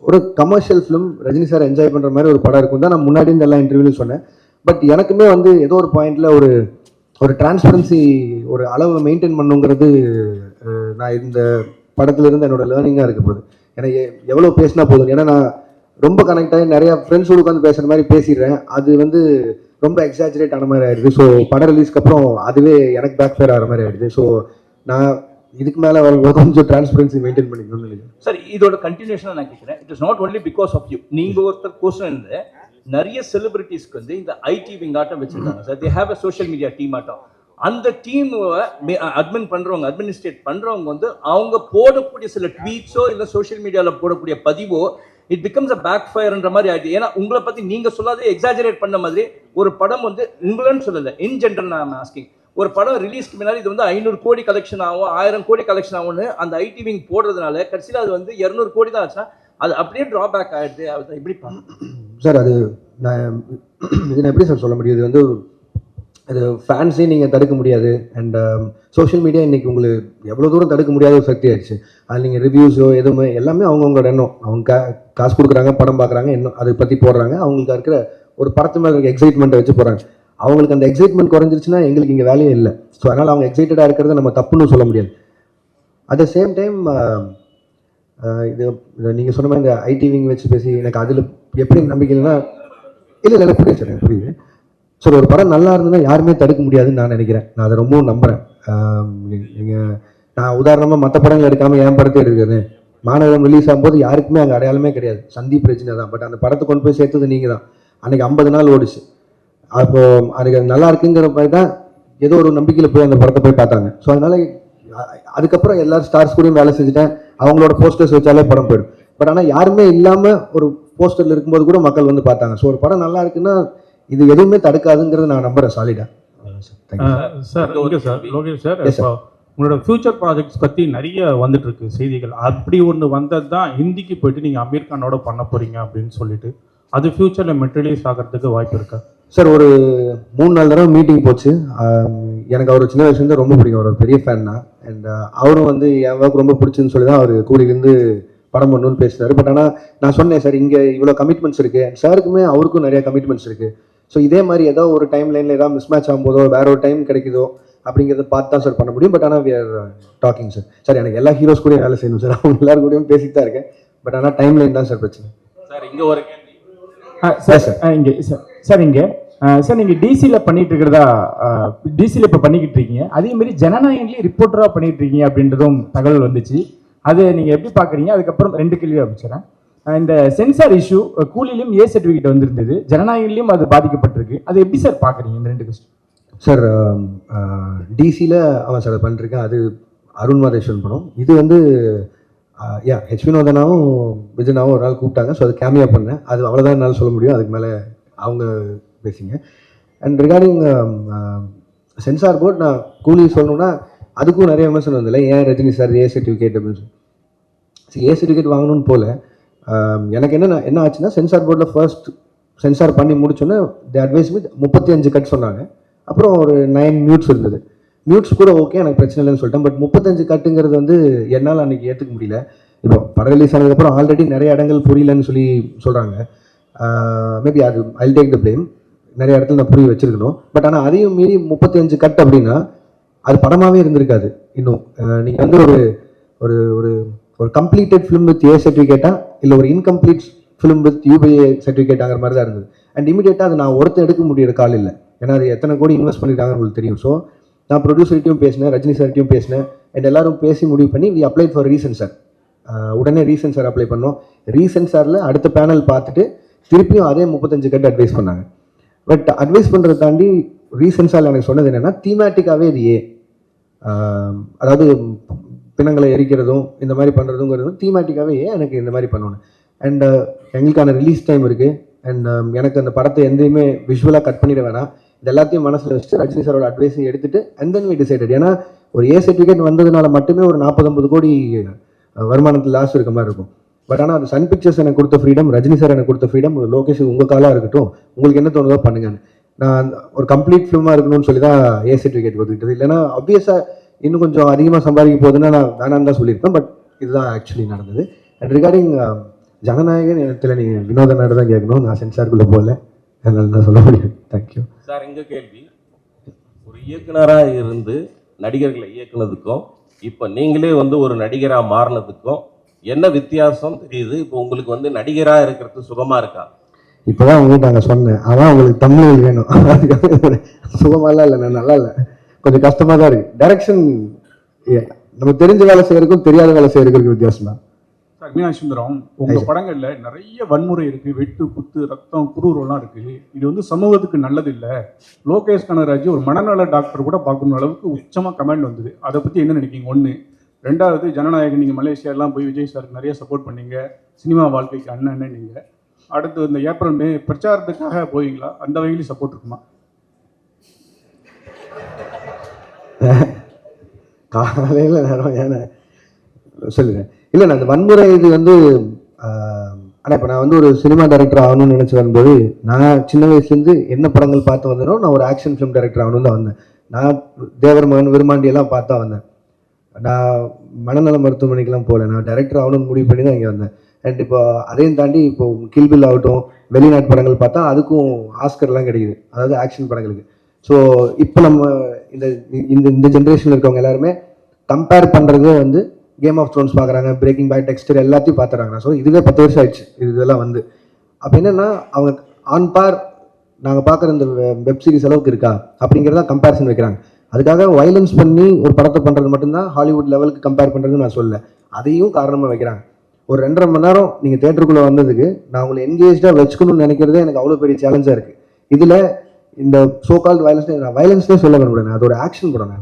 Speaker 1: ஒரு commercial film Rajini sir enjoy பண்ணுற மாதிரி ஒரு படம் இருக்கும் தான் நான் முன்னாடி இந்த எல்லா இன்டர்வியூலையும் சொன்னேன். பட் எனக்குமே வந்து ஏதோ ஒரு பாயிண்டில் ஒரு டிரான்ஸ்பரன்சி, ஒரு அளவை மெயின்டைன் பண்ணுங்கிறது நான் இந்த படத்துல இருந்து என்னோட லேர்னிங்காக இருக்க போகுது. ஏன்னா எவ்வளோ பேசினா போதும். ஏன்னா நான் ரொம்ப கனெக்ட் ஆகி நிறையா ஃப்ரெண்ட்ஸோடு உட்காந்து பேசுகிற மாதிரி பேசிடுறேன். அது வந்து ரொம்ப எக்ஸாஜரேட் ஆன மாதிரி ஆயிடுது. ஸோ படம் ரிலீஸ்க்கு அப்புறம் அதுவே எனக்கு பேக் ஃபேர் ஆகிற மாதிரி ஆயிடுது. ஸோ நான் இதுக்கு மேலே கொஞ்சம் டிரான்ஸ்பரன்சி மெயின்டைன் பண்ணிக்கணும்னு நினைக்கிறேன்
Speaker 11: சார். இதோட கண்டினியூஷனாக நான் கேட்குறேன். It is not only because of you. நீங்கள் ஒருத்தர் கோர்ஸ் இருந்து நிறைய செலிபிரிட்டிஸ்க்கு வந்து இந்த ஐடி விங் ஆட்டம் வச்சிருக்காங்க sir. They have a social media team ஆட்டம். அந்த டீம் அட்மினிஸ்ட்ரேட் பண்றவங்க வந்து அவங்க போடக்கூடிய சில ட்வீட்ஸோ இல்லை சோஷியல் மீடியாவில் போடக்கூடிய பதிவோ இட் பிகம்ஸ் அ பேக் ஃபயர்ன்ற மாதிரி ஆயிடுது. ஏன்னா உங்களை பத்தி நீங்க சொல்லாதே எக்ஸாஜரேட் பண்ண மாதிரி ஒரு படம் வந்து உங்களுன்னு சொல்லலை, இன் ஜென்ரல் நான் ஆஸ்கிங். ஒரு படம் ரிலீஸ்க்கு முன்னாடி இது வந்து 500 கோடி கலெக்ஷன் ஆகும், 1000 கோடி கலெக்ஷன் ஆகும்னு அந்த ஐடி விங் போடுறதுனால கடைசியில் அது வந்து 200 கோடி தான் ஆச்சுன்னா அது அப்படியே ட்ராபேக் ஆயிடுது. அது எப்படி
Speaker 1: சார்? அது நான் எப்படி சார் சொல்ல முடியும்? இது வந்து அது ஃபேன்ஸே நீங்கள் தடுக்க முடியாது. அண்ட் சோஷியல் மீடியா இன்றைக்கி உங்களுக்கு எவ்வளோ தூரம் தடுக்க முடியாத ஒரு சக்தி ஆயிடுச்சு. அது நீங்கள் ரிவ்யூஸோ எதுவுமே எல்லாமே அவங்கவுங்களோட எண்ணம். அவங்க காசு கொடுக்குறாங்க, படம் பார்க்குறாங்க, என்ன அதை பற்றி போடுறாங்க. அவங்களுக்கு இருக்கிற ஒரு படத்து மேலே இருக்க எக்ஸைட்மெண்ட்டை வச்சு போகிறாங்க. அவங்களுக்கு அந்த எக்ஸைட்மெண்ட் குறைஞ்சிருச்சுன்னா எங்களுக்கு இங்கே வேலையே இல்லை. ஸோ அதனால் அவங்க எக்ஸைட்டடாக இருக்கிறத நம்ம தப்புன்னு சொல்ல முடியாது. அட் த சேம் டைம் இது நீங்கள் சொன்ன மாதிரி இந்த ஐடி விங் வச்சு பேசி எனக்கு அதில் எப்படி நம்பிக்கை இல்லைன்னா இல்லை புரியுது சார், புரியுது சார். ஒரு படம் நல்லா இருந்ததுன்னா யாருமே தடுக்க முடியாதுன்னு நான் நினைக்கிறேன். நான் அதை ரொம்பவும் நம்புகிறேன். நான் உதாரணமாக மற்ற படங்கள் எடுக்காமல் என் படத்தை எடுக்கிறேன். மாநகரம் ரிலீஸ் ஆகும்போது யாருக்குமே அங்கே அடையாளமே கிடையாது. சந்தீப் பிரச்சனை தான். பட் அந்த படத்தை கொண்டு போய் சேர்த்தது நீங்கள் தான். அன்றைக்கி 50 நாள் ஓடிச்சு. அப்போது அதுக்கு நல்லா இருக்குங்கிற மாதிரி தான் ஏதோ ஒரு நம்பிக்கையில் போய் அந்த படத்தை போய் பார்த்தாங்க. ஸோ அதனால் அதுக்கப்புறம் எல்லாரும் ஸ்டார்ஸ் கூடயும் வேலை செஞ்சுட்டேன். அவங்களோட போஸ்டர்ஸ் வச்சாலே படம் போயிடும். பட் ஆனால் யாருமே இல்லாமல் ஒரு போஸ்டரில் இருக்கும்போது கூட மக்கள் வந்து பார்த்தாங்க. ஸோ ஒரு படம் நல்லா இருக்குன்னா இது எதுவுமே தடுக்காதுங்கிறது நான் நம்புறேன் சாலிடா.
Speaker 12: Sir okay sir. Lokesh sir, இப்போ உங்களோட ஃபியூச்சர் ப்ராஜெக்ட்ஸ் பற்றி நிறைய வந்துட்டு இருக்கு செய்திகள். அப்படி ஒன்று வந்தது தான் ஹிந்திக்கு போயிட்டு நீங்கள் அமீர் கானோட பண்ண போகிறீங்க அப்படின்னு சொல்லிட்டு, அது ஃபியூச்சரில் மெட்டீரியலைஸ் ஆகிறதுக்கு வாய்ப்பு இருக்கா?
Speaker 1: சார் ஒரு 3-4 தடவை மீட்டிங் போச்சு. எனக்கு அவர் சின்ன வயசுலேருந்து ரொம்ப பிடிக்கும், அவர் ஒரு பெரிய ஃபேன் தான். அண்ட் அவரும் வந்து என் ஒர்க் ரொம்ப பிடிச்சுன்னு சொல்லி தான் அவர் கூடியிருந்து படம் பண்ணணும்னு பேசினார். பட் ஆனால் நான் சொன்னேன் சார் இங்கே இவ்வளோ கமிட்மெண்ட்ஸ் இருக்குது, அண்ட் சாருக்குமே அவருக்கும் நிறைய கமிட்மெண்ட்ஸ் இருக்குது. ஸோ இதே மாதிரி ஏதோ ஒரு டைம் லைனில் ஏதாவது மிஸ் மேட்ச் ஆகும்போதோ வேற ஒரு டைம் கிடைக்குதோ அப்படிங்கிறத பார்த்து தான் சார் பண்ண முடியும். பட் ஆனால் we are talking sir. Sir எனக்கு எல்லா ஹீரோஸ் கூட வேலை செய்யணும் சார், அவங்க எல்லாரும் கூடயும் பேசிட்டு தான் இருக்கேன். பட் ஆனால் டைம் லைன் தான் சார் பிரச்சனை.
Speaker 9: சார் இங்கே ஒரு
Speaker 2: சார் நீங்கள் டிசியில் பண்ணிட்டு இருக்கிறதா, டிசியில் இப்போ பண்ணிக்கிட்டு இருக்கீங்க, அதே மாதிரி ஜனநாயகன்லேயே ரிப்போர்ட்டராக பண்ணிட்டு இருக்கீங்க அப்படின்றதும் தகவல் வந்துச்சு. அது நீங்கள் எப்படி பார்க்குறீங்க? அதுக்கப்புறம் 2 கேள்வி அமைச்சிடறேன். இந்த சென்சார் இஷ்யூ கூலிலையும் ஏ சர்டிஃபிகேட் வந்திருந்தது, ஜனநாயகன்லையும் அது பாதிக்கப்பட்டிருக்கு. அது எப்படி சார் பார்க்குறீங்க இந்த 2 கொஸ்டின்?
Speaker 1: சார் டிசியில் அவன் சார் பண்ணிருக்கேன், அது அருண் மாதேஸ்வரன் படம். இது வந்து ஹெச் வினோதனாவும் விஜயனாவும் ஒரு நாள் கூப்பிட்டாங்க. ஸோ அது கேமியா பண்ணேன். அது அவ்வளோதான் என்னால் சொல்ல முடியும், அதுக்கு மேலே அவங்க பேசிங்க. அண்ட் ரிகார்டிங் சென்சார் போர்ட், நான் கூலி சொல்லணும்னா அதுக்கும் நிறைய விமர்சனம் வந்தில்ல, ஏன் ரஜினி சார் ஏ சர்டிஃபிகேட் அப்படின்னு சொல்லி. ஏ சர்டிஃபிகேட் வாங்கணும்னு போல எனக்கு என்ன ஆச்சுன்னா, சென்சார் போர்டில் ஃபர்ஸ்ட் சென்சார் பண்ணி முடிச்சோன்னே தி அட்வைஸ் வித் 35 கட் சொன்னாங்க. அப்புறம் ஒரு 9 மியூட்ஸ் இருந்தது. மியூட்ஸ் கூட ஓகே, எனக்கு பிரச்சனை இல்லைன்னு சொல்லிட்டேன். பட் 35 கட்டுங்கிறது வந்து என்னால் அன்றைக்கி ஏற்றுக்க முடியல. இப்போ படம் ரிலீஸ் ஆனதுக்கப்புறம் ஆல்ரெடி நிறைய இடங்கள் புரியலன்னு சொல்லி சொல்கிறாங்க. மேபி அது ஐ டேக் த பிளேம், நிறைய இடத்துல நான் புரிய வச்சிருக்கணும். பட் ஆனால் அதையும் மீறி 35 கட் அப்படின்னா அது படமாகவே இருந்திருக்காது. இன்னும் நீங்கள் வந்து ஒரு ஒரு ஒரு ஒரு கம்ப்ளீட்டட் ஃபிலிம் வித் ஏ சர்டிஃபிகேட்டா இல்லை ஒரு இன்கம்ப்ளீட் ஃபிலிம் வித் யூபிஏ சர்டிஃபிகேட்டாங்கிற மாதிரி தான் இருந்தது. அண்ட் இமீடியட்டாக அது நான் ஒருத்தர் எடுக்க முடியிற கால் இல்லை, ஏன்னா அது எத்தனை கோடி இன்வெஸ்ட் பண்ணியிருக்காங்கன்னு உங்களுக்கு தெரியும். ஸோ நான் ப்ரொடியூசர்கிட்டையும் பேசினேன், ரஜினி சார்கிட்டையும் பேசினேன். அண்ட் எல்லாரும் பேசி முடிவு பண்ணி வி அப்ளை ஃபார் ரீசென்சார். உடனே ரீசென்சார் அப்ளை பண்ணோம். ரீசென்சாரில் அடுத்த பேனல் பார்த்துட்டு திருப்பியும் அதே 35 கட்டு அட்வைஸ் பண்ணாங்க. பட் அட்வைஸ் பண்ணுறதை தாண்டி ரீசென்சாரில் எனக்கு சொன்னது என்னென்னா, தீமேட்டிக்காகவே இது அதாவது பிணங்களை எரிக்கிறதும் இந்த மாதிரி பண்ணுறதுங்கிறதும் தீமேட்டிக்காகவே எனக்கு இந்த மாதிரி பண்ணணும். அண்ட் எங்களுக்கான ரிலீஸ் டைம் இருக்குது. அண்ட் எனக்கு அந்த படத்தை எந்தையுமே விஷுவலாக கட் பண்ணிட வேணாம், இது எல்லாத்தையும் மனசில் வச்சுட்டு ரஜினி சாரோட அட்வைஸையும் எடுத்துட்டு அண்ட் தென் வி டிசைடட். ஏன்னா ஒரு ஏ சர்டிஃபிகேட் வந்ததுனால மட்டுமே ஒரு 40-50 கோடி வருமானத்தில் லாஸ் இருக்க மாதிரி இருக்கும். பட் ஆனால் அது சன் பிக்சர்ஸ் எனக்கு கொடுத்த ஃப்ரீடம், ரஜினி சார் எனக்கு கொடுத்த ஃப்ரீடம், லோகேஷ் உங்கள் காலாக இருக்கட்டும், உங்களுக்கு என்ன தோணுதோ பண்ணுங்கன்னு. நான் ஒரு கம்ப்ளீட் ஃபிலிமாக இருக்கணும்னு சொல்லி தான் ஏ சர்டிஃபிகேட் ஒதுக்கிட்டது. இல்லைன்னா ஆப்வியஸாக இன்னும் கொஞ்சம் அதிகமாக சம்பாதிக்க போகுதுன்னா நான் வேணான்னு தான் சொல்லியிருப்பேன். பட் இதுதான் ஆக்சுவலி நடந்தது. அண்ட் ரிகார்டிங் ஜனநாயகன் இடத்துல நீங்கள் வினோதனாட தான் கேட்கணும், நான் சென்சாருக்குள்ளே போகல, என்னால் தான் சொல்ல முடியும். Thank you
Speaker 9: sir. எங்கள் கேள்வி, ஒரு இயக்குனராக இருந்து நடிகர்களை இயக்குனதுக்கும் இப்போ நீங்களே வந்து ஒரு நடிகராக மாறினதுக்கும் என்ன வித்தியாசம் தெரியுது? இப்போ உங்களுக்கு வந்து நடிகராக இருக்கிறது சுகமாக இருக்கா?
Speaker 1: இப்போதான் உங்ககிட்ட நாங்கள் சொன்னேன், அதான் உங்களுக்கு தமிழ் வேணும். சுகமாலாம் இல்லை, நான் நல்லா இல்லை, கொஞ்சம் கஷ்டமாக தான் இருக்குது. டைரக்ஷன் நம்ம தெரிஞ்ச வேலை செய்யறதுக்கும் தெரியாத வேலை செய்யறதுக்கு வித்தியாசம் தான்.
Speaker 12: சார் மீனாட்சி சுந்தரம், உங்கள் படங்களில் நிறைய வன்முறை இருக்குது, வெட்டு குத்து ரத்தம் குரூரெல்லாம் இருக்குது. இது வந்து சமூகத்துக்கு நல்லது இல்லை. லோகேஷ் கனகராஜ் ஒரு மனநல டாக்டர் கூட பார்க்கணும் அளவுக்கு உச்சமாக கமெண்ட் வந்தது. அதை பற்றி என்ன நினைக்கிங்க? 1. 2வது, ஜனநாயகன் நீங்கள் மலேசியாலாம் போய் விஜய் சாருக்கு நிறைய சப்போர்ட் பண்ணீங்க, சினிமா வாழ்க்கைக்கு அண்ணன் நீங்கள். அடுத்து இந்த ஏப்ரல் மே பிரச்சாரத்துக்காக போவீங்களா? அந்த வகையிலும் சப்போர்ட் இருக்குமா?
Speaker 1: காலையில் நேரம் ஏன்னா சொல்லுங்கள். இல்லை, நான் அந்த வன்முறை இது வந்து ஆனால் இப்போ நான் வந்து ஒரு சினிமா டைரக்டர் ஆகணும்னு நினச்சி வரும்போது, நான் சின்ன வயசுலேருந்து என்ன படங்கள் பார்த்து வந்தேனோ, நான் ஒரு ஆக்ஷன் ஃபிலிம் டைரக்டர் ஆகணும்னு தான் வந்தேன். நான் தேவர் மகன் விருமாண்டியெல்லாம் பார்த்தா வந்தேன். நான் மனநல மருத்துவமனைக்கெலாம் போகல, நான் டைரக்டர் ஆகணும்னு முடிவு பண்ணி தான் இங்கே வந்தேன். அண்ட் இப்போ அதையும் தாண்டி இப்போ கில்பில் ஆகட்டும், வெளிநாட்டு படங்கள் பார்த்தா அதுக்கும் ஆஸ்கர்லாம் கிடைக்குது, அதாவது ஆக்ஷன் படங்களுக்கு. ஸோ இப்போ நம்ம இந்த இந்த ஜென்ரேஷனில் இருக்கவங்க எல்லாருமே கம்பேர் பண்ணுறதே வந்து கேம் ஆஃப் த்ரோன்ஸ் பார்க்குறாங்க, பிரேக்கிங் பேட், டெக்ஸ்டர் எல்லாத்தையும் பார்த்துறாங்க. ஸோ இதுவே 10 வருஷம் ஆயிடுச்சு இதெல்லாம் வந்து. அப்போ என்னென்னா அவங்க ஆன் பார் நாங்கள் பார்க்குற இந்த வெப் சீரிஸ் அளவுக்கு இருக்கா அப்படிங்கிறத கம்பேரிசன் வைக்கிறாங்க. அதுக்காக வயலன்ஸ் பண்ணி ஒரு படத்தை பண்ணுறது மட்டும்தான் ஹாலிவுட் லெவலுக்கு கம்பேர் பண்ணுறதுன்னு நான் சொல்ல, அதையும் காரணமாக வைக்கிறாங்க. ஒரு 2.5 மணி நேரம் நீங்கள் தேட்டருக்குள்ளே வந்ததுக்கு நான் உங்களை என்கேஜாக வச்சுக்கணும்னு நினைக்கிறதே எனக்கு அவ்வளோ பெரிய சேலஞ்சாக இருக்குது. இதில் இந்த சோகால்டு வயலன்ஸ், நான் வயலன்ஸ்லேயே சொல்ல விரும்புகிறேன், அது ஒரு ஆக்ஷன் படம்.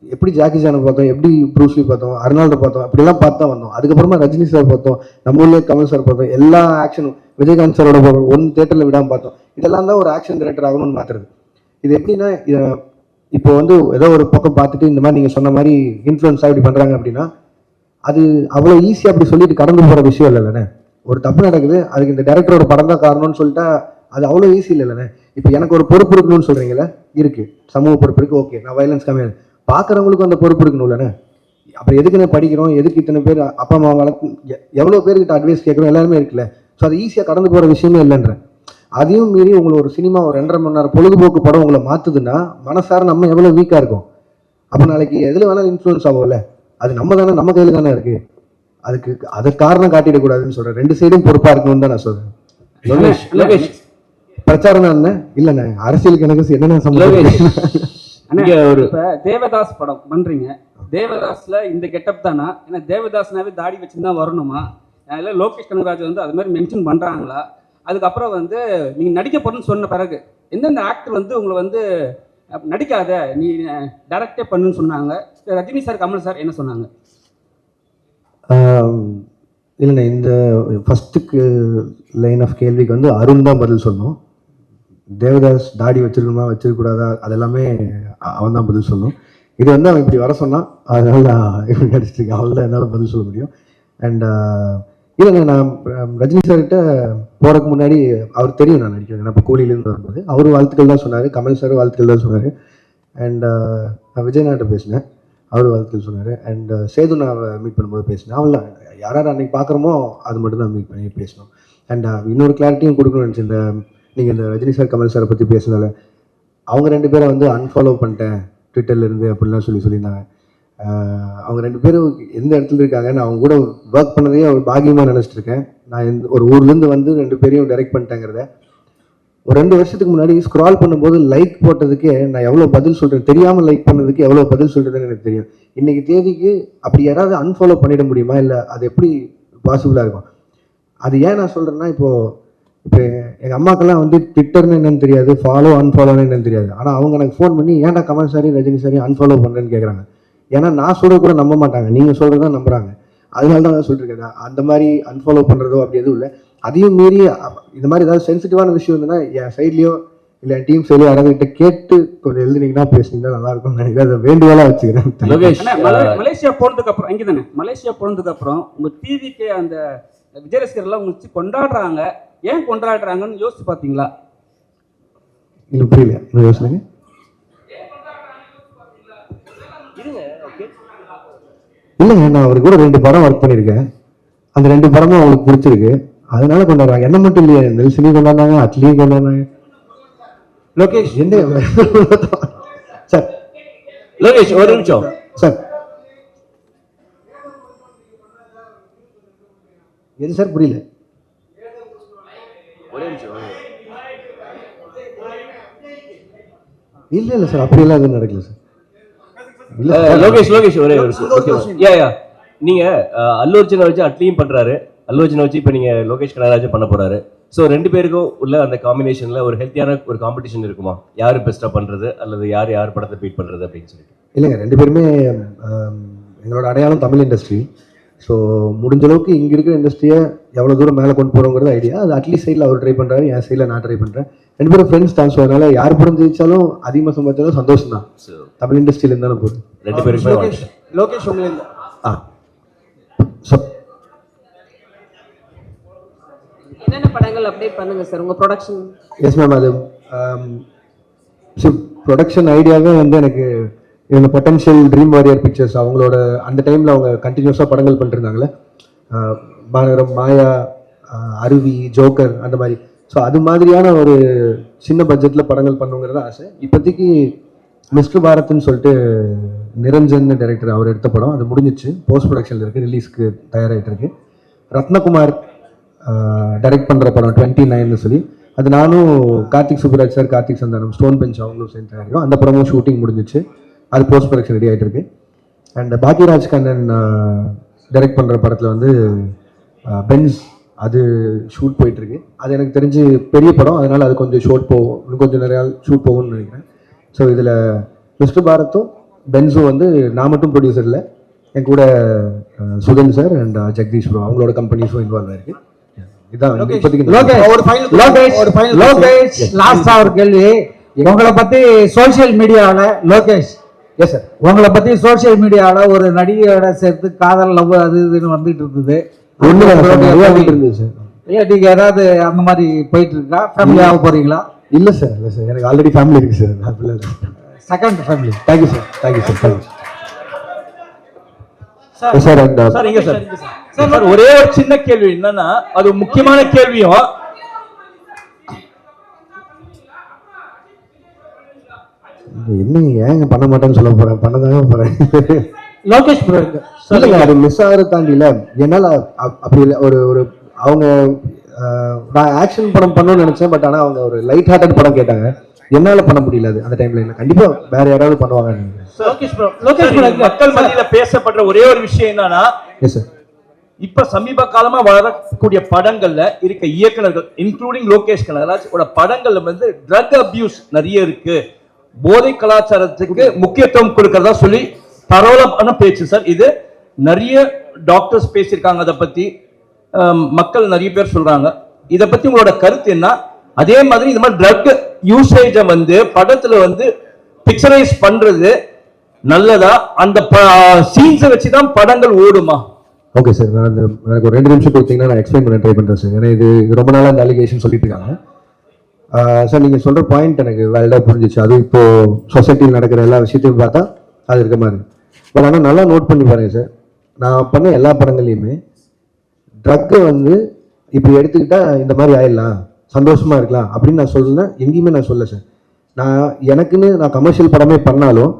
Speaker 1: எப்படி ஜாக்கி சானை பார்த்தோம், எப்படி ப்ரூஸ்லி பார்த்தோம், அர்னால்டோ பார்த்தோம், அப்படிலாம் பார்த்து தான் வந்தோம். அதுக்கப்புறமா ரஜினி சார் பார்த்தோம், நம்ம ஊர்லேயே கமல் சார் பார்த்தோம், எல்லா ஆக்ஷனும் விஜயகாந்த் சாரோட ஒன்று தேட்டரில் விடாமல் பார்த்தோம். இதெல்லாம் தான் ஒரு ஆக்ஷன் டைரக்டர் ஆகணும்னு மாற்றுறது. இது எப்படின்னா, இதை இப்போ வந்து ஏதோ ஒரு பக்கம் பார்த்துட்டு இந்த மாதிரி நீங்கள் சொன்ன மாதிரி இன்ஃப்ளூயன்ஸாக இப்படி பண்ணுறாங்க அப்படின்னா அது அவ்வளோ ஈஸியாக அப்படி சொல்லிட்டு கடந்து போகிற விஷயம் இல்லைண்ணே. ஒரு தப்பு நடக்குது, அதுக்கு இந்த டேரக்டரோட படம் தான் காரணம்னு சொல்லிட்டா அது அவ்வளோ ஈஸி இல்லைண்ணே. இப்போ எனக்கு ஒரு பொறுப்பு இருக்கணும்னு சொல்கிறீங்களே, இருக்குது, சமூக பொறுப்பு இருக்குது, ஓகே, நான் வயலன்ஸ் கம்மியாக பார்க்குறவங்களுக்கும் அந்த பொறுப்பு இருக்கணும் இல்லைண்ணே. அப்புறம் எதுக்குன்னு படிக்கிறோம், எதுக்கு இத்தனை பேர் அப்பா அம்மா வளர்த்து எவ்வளோ பேர்கிட்ட அட்வைஸ் கேட்குறோம், எல்லாருமே இருக்குல்ல. ஸோ அது ஈஸியாக கடந்து போகிற விஷயமே இல்லைன்றேன். அதையும் மீறி உங்களை ஒரு சினிமா ஒரு 2.5 மணி நேரம் பொழுதுபோக்கு படம் உங்களை மாற்றுதுன்னா மனசார நம்ம எவ்வளோ வீக்காக இருக்கும். அப்போ நாளைக்கு எதில் வேணாலும் இன்ஃப்ளூயன்ஸ் ஆகும்ல, அது நம்ம தானே, நம்ம கையில் தானே இருக்குது. அதை காரணம் காட்டிடக்கூடாதுன்னு சொல்கிறேன். 2 சைடும் பொறுப்பாக இருக்கணும்னு தான் நான் சொல்கிறேன்.
Speaker 11: லோகேஷ்
Speaker 1: பிரச்சாரம் என்ன இல்லைண்ணே, அரசியலுக்கு எனக்கு என்னென்ன சம்பந்தம்.
Speaker 13: இப்ப தேவதாஸ் படம் பண்றீங்க, தேவதாஸ்ல இந்த கெட்டப் தானா? ஏன்னா தேவதாஸ்னாவே தாடி வச்சுன்னு தான் வரணுமா? இல்லை லோகேஷ் கனகராஜ் வந்து அது மாதிரி மென்ஷன் பண்றாங்களா? அதுக்கப்புறம் வந்து நீங்க நடிக்க போறேன்னு சொன்ன பிறகு எந்தெந்த ஆக்டர் வந்து உங்களை வந்து நடிக்காத நீ டைரக்டே பண்ணுன்னு சொன்னாங்க? ரஜினி சார், கமல் சார் என்ன சொன்னாங்க?
Speaker 1: இல்லைண்ணே, இந்த ஃபஸ்ட்டுக்கு லைன் ஆஃப் கேள்விக்கு வந்து அருண் தான் பதில் சொல்லணும். தேவதாஸ் தாடி வச்சிருக்கணுமா வச்சிருக்கூடாதா அதெல்லாமே அவன் தான் பதில் சொல்லணும். இது வந்து அவன் இப்படி வர சொன்னான், அதனால நான் இப்படி நடிச்சிட்டு இருக்கேன், அவள் தான் என்னால் பதில் சொல்ல முடியும். அண்ட் இல்லைங்க, நான் ரஜினி சார்கிட்ட போகிறதுக்கு முன்னாடி அவர் தெரியும் நான் நடிக்கிறேன். நான் இப்போ கூலியிலேருந்து வரும்போது அவர் வாழ்த்துக்கள் தான் சொன்னார், கமல் சார் வாழ்த்துக்கள் தான் சொன்னார். அண்ட் நான் விஜயநாட்ட பேசினேன், அவர் வாழ்த்துக்கள் சொன்னார். அண்ட் சேது நான் மீட் பண்ணும்போது பேசினேன். அவள் யாராவது அன்றைக்கி பார்க்குறோமோ அது மட்டும் தான் மீட் பண்ணி பேசணும். அண்ட் இன்னொரு கிளாரிட்டியும் கொடுக்கணும்னு நினச்சி, இந்த நீங்கள் இந்த ரஜினி சார் கமல் சாரை பற்றி பேசினால அவங்க 2 பேரை வந்து அன்ஃபாலோ பண்ணிட்டேன் ட்விட்டர்லேருந்து அப்படின்லாம் சொல்லியிருந்தாங்க. அவங்க 2 பேரும் எந்த இடத்துல இருக்காங்க, நான் அவங்க கூட ஒர்க் பண்ணதே ஒரு பாகியமாக நினச்சிட்டு இருக்கேன். நான் ஒரு ஊர்லேருந்து வந்து 2 பேரையும் டைரக்ட் பண்ணிட்டேங்கிறத ஒரு 2 வருஷத்துக்கு முன்னாடி ஸ்க்ரால் பண்ணும்போது லைக் போட்டதுக்கே நான் எவ்வளோ பதில் சொல்கிறேன், தெரியாமல் லைக் பண்ணதுக்கு எவ்வளோ பதில் சொல்கிறதுன்னு எனக்கு தெரியும். இன்றைக்கி தேதிக்கு அப்படி யாராவது அன்ஃபாலோ பண்ணிட முடியுமா, இல்லை அது எப்படி பாசிபிளாக இருக்கும்? அது ஏன் நான் சொல்கிறேன்னா, இப்போ எங்கள் அம்மாக்கெல்லாம் வந்து ட்விட்டர்னு என்னன்னு தெரியாது, ஃபாலோ அன்ஃபாலோன்னு என்னன்னு தெரியாது. ஆனால் அவங்க எனக்கு ஃபோன் பண்ணி ஏன்டா Kamal sorry Rajini sorry unfollow பண்ணுறேன்னு கேட்குறாங்க. ஏன்னா நான் சொல்கிறது கூட நம்ப மாட்டாங்க, நீங்கள் சொல்கிறது தான் நம்புகிறாங்க. அதனால தான் நான் சொல்லிட்டுருக்கேன். அந்த மாதிரி அன்ஃபாலோ பண்ணுறதோ அப்படி எதுவும் இல்லை. அதையும் மீறி இந்த மாதிரி ஏதாவது சென்சிட்டிவான விஷயம் இருந்ததுன்னா என் சைட்லேயோ இல்லை என் டீம் சைட்லையோ யாராவது கேட்டு கொஞ்சம் எழுதுனீங்கன்னா பேசுனீங்கன்னா நல்லா இருக்கும்னு நினைக்கிறேன். அதை வேண்டுகோளாக வச்சுக்கிறேன்.
Speaker 13: மலேசியா போனதுக்கு அப்புறம் இங்கே தானே, மலேசியா போனதுக்கு அப்புறம் உங்கள் டிவிக்கு அந்த விஜய் ரசிகர்லாம் உங்களுக்கு கொண்டாடுறாங்க, ஏன் கொண்டாடுறாங்கன்னு யோசிச்சு பார்த்தீங்களா?
Speaker 1: இல்லை புரியல, யோசனைங்க. இல்லைங்க, நான் அவருக்கு கூட 2 படம் ஒர்க் பண்ணியிருக்கேன். அந்த 2 படமும் அவங்களுக்கு பிடிச்சிருக்கு, அதனால கொண்டாடுறாங்க. என்ன மட்டும் இல்லையா, நெல்சனையும் கொண்டாடுறாங்க, அட்லியும் கொண்டாடுறாங்க.
Speaker 11: லோகேஷ்
Speaker 1: என்ன சார்,
Speaker 11: லோகேஷ் ஒரு நிமிஷம்
Speaker 1: சார். எது சார் புரியல? இல்லை சார், அப்படியெல்லாம் எதுவும் நடக்கல சார்.
Speaker 9: லோகேஷ் ஒரே நீங்க அல்லு அர்ஜுனை வச்சு அட்லியும் பண்றாரு, அல்லு அர்ஜுனை வச்சு இப்ப நீங்க லோகேஷ் கனகராஜ் பண்ண போறாரு. ஸோ 2 பேருக்கும் உள்ள அந்த காம்பினேஷன்ல ஒரு ஹெல்த்தியான ஒரு காம்படிஷன் இருக்குமா, யாரு பெஸ்டா பண்றது அல்லது யார் படத்தை பீட் பண்றது அப்படின்னு சொல்லிட்டு?
Speaker 1: இல்லைங்க, 2 பேருமே எங்களோட அடையாளம் தமிழ் இண்டஸ்ட்ரி. ஸோ முடிஞ்ச அளவுக்கு இங்கே இருக்கிற இண்டஸ்ட்ரியை எவ்வளோ தூரம் மேலே கொண்டு போகிறோங்கிறது ஐடியா. அது அட்லீஸ்ட் சைடில் அவர் ட்ரை பண்ணுறாரு, என் சைடில் நான் ட்ரை பண்ணுறேன். 2 பேரும் ஃப்ரெண்ட்ஸ் தான். ஸோ அதனால் யார் படம் ஜெயிச்சாலும் அதிகமாக சம்பாதிச்சாலும் சந்தோஷம் தான். தமிழ் இண்டஸ்ட்ரியில இருந்தாலும் போகுது.
Speaker 9: 2 பேருக்குமே
Speaker 11: லோகேஷ் உங்களுக்கு
Speaker 6: என்னென்ன படங்கள் அப்டேட் பண்ணுங்க சார் உங்க ப்ரொடக்ஷன்?
Speaker 1: எஸ் மேம், அது ப்ரொடக்ஷன் ஐடியாவே வந்து எனக்கு இந்த பொட்டன்ஷியல் ட்ரீம் வாரியர் பிக்சர்ஸ் அவங்களோட அந்த டைமில் அவங்க கண்டினியூஸாக படங்கள் பண்ணிருந்தாங்களே, பானரம், மாயா, அருவி, ஜோக்கர் அந்த மாதிரி. ஸோ அது மாதிரியான ஒரு சின்ன பட்ஜெட்டில் படங்கள் பண்ணுங்கிறது ஆசை. இப்போதைக்கு மிஸ்டர் பாரத்னு சொல்லிட்டு நிரஞ்சன் டைரக்டர் அவர் எடுத்த படம், அது முடிஞ்சிச்சு, போஸ்ட் ப்ரொடக்ஷனில் இருக்குது, ரிலீஸ்க்கு தயாராகிட்டு இருக்கு. ரத்னகுமார் டைரக்ட் பண்ணுற படம் 29ன்னு சொல்லி, அது நானும் Karthik Subbaraj sir, Karthik Santhanam, Stone Bench அவங்களும் சேர்ந்து தயாரிக்கும். அந்த படமும் ஷூட்டிங் முடிஞ்சிச்சு, அது போஸ்ட் ப்ரொடக்ஷன் ரெடி ஆகிட்டு இருக்கு. அண்ட் பாக்யராஜ் கண்ணன் டைரக்ட் பண்ணுற படத்தில் வந்து பென்ஸ், அது ஷூட் போயிட்டுருக்கு. அது எனக்கு தெரிஞ்சு பெரிய படம், அதனால் அது கொஞ்சம் ஷூட் போகும், இன்னும் கொஞ்சம் நிறையா ஷூட் போகும்னு நினைக்கிறேன். ஸோ இதில் மிஸ்டர் பாரத்தும் பென்ஸும் வந்து நான் மட்டும் ப்ரொடியூசர் இல்லை, என் கூட Sudhan sir and Jagadish bro அவங்களோட கம்பெனிஸும் இன்வால்வ் ஆயிருக்கு. இதான்
Speaker 4: லாஸ்டா ஒரு கேள்வி, உங்களை பத்தி சோஷியல் மீடியாவில் லோகேஷ்,
Speaker 1: எஸ் சார்.
Speaker 4: உங்களை பத்தி சோஷியல் மீடியாவில் ஒரு நடிகையோட சேர்த்து காதல் லவ் அது இதுன்னு வந்துட்டு இருந்தது.
Speaker 1: ஒன்று இருந்தது சார்.
Speaker 4: இல்லை நீங்க ஏதாவது அந்த மாதிரி போயிட்டு இருக்கா? ஃபேமிலியாக போறீங்களா?
Speaker 1: இல்லை சார், இல்லை சார், எனக்கு ஆல்ரெடி ஃபேமிலி இருக்கு சார். அப்படிலாம்
Speaker 4: second family.
Speaker 1: Thank you sir, thank you sir, thank you
Speaker 11: sir. Sir இங்க சார். சார் ஒரே ஒரு சின்ன கேள்வி என்னன்னா, அது முக்கியமான கேள்வியும்
Speaker 1: என்னங்க ஏங்க பண்ண மாட்டேன்னு சொல்ல போறேன், பண்ணதாங்க போறேன்.
Speaker 4: லோகேஷ் ப்ரோ
Speaker 1: சொல்லுங்க. அது மிஸ் ஆகிறத தாண்டில என்னால் அப்படி இல்லை. ஒரு ஒரு அவங்க நான் ஆக்ஷன் படம் பண்ணணும்னு நினைச்சேன். பட் ஆனால் அவங்க ஒரு லைட் ஹார்ட்டட் படம் கேட்டாங்க. என்னால் பண்ண முடியல அது அந்த டைம்ல. இல்லை கண்டிப்பா வேற யாராவது பண்ணுவாங்க.
Speaker 11: லோகேஷ் மக்கள் மத்தியில பேசப்படுற ஒரே ஒரு விஷயம் என்னன்னா,
Speaker 1: எஸ் சார்,
Speaker 11: இப்ப சமீப காலமா வரக்கூடிய படங்கள்ல இருக்க இயக்குனர்கள் இன்க்ளூடிங் லோகேஷ் கனகராஜ் படங்கள்ல வந்து ட்ரக் அபியூஸ் நிறைய இருக்கு, போதை கலாச்சாரத்துக்கு முக்கியத்துவம் கொடுக்கறதா சொல்லி பரவலான பேச்சு சார். இது நிறைய டாக்டர்ஸ் பேசியிருக்காங்க, அதை பத்தி மக்கள் நிறைய பேர் சொல்றாங்க. இதை பத்தி உங்களோட கருத்து என்ன? அதே மாதிரி இந்த மாதிரி ட்ரக் யூசேஜை வந்து படத்துல வந்து பிக்சரைஸ் பண்றது நல்லதா? அந்த சீன்ஸை வச்சுதான் படங்கள் ஓடுமா?
Speaker 1: ஓகே சார், நான் எனக்கு ஒரு 2 நிமிஷம் கொடுத்தீங்கன்னா நான் எக்ஸ்பிளைன் பண்ண ட்ரை பண்ணுறேன் சார். ஏன்னா இது ரொம்ப நாளாக இந்த அலிகேஷன் சொல்லிட்டு இருக்காங்க சார். நீங்கள் சொல்கிற பாயிண்ட் எனக்கு வேல்டாக புரிஞ்சிச்சு. அது இப்போ சொசைட்டியில் நடக்கிற எல்லா விஷயத்தையும் பார்த்தா அது இருக்க மாதிரி. பட் ஆனால் நல்லா நோட் பண்ணி பாருங்க சார், நான் பண்ண எல்லா படங்கள்லையுமே ட்ரக்கை வந்து இப்படி எடுத்துக்கிட்டா இந்த மாதிரி ஆயிடலாம், சந்தோஷமா இருக்கலாம் அப்படின்னு நான் சொல்லுறேன். எங்கேயுமே நான் சொல்ல சார். நான் கமர்ஷியல் படமே பண்ணாலும்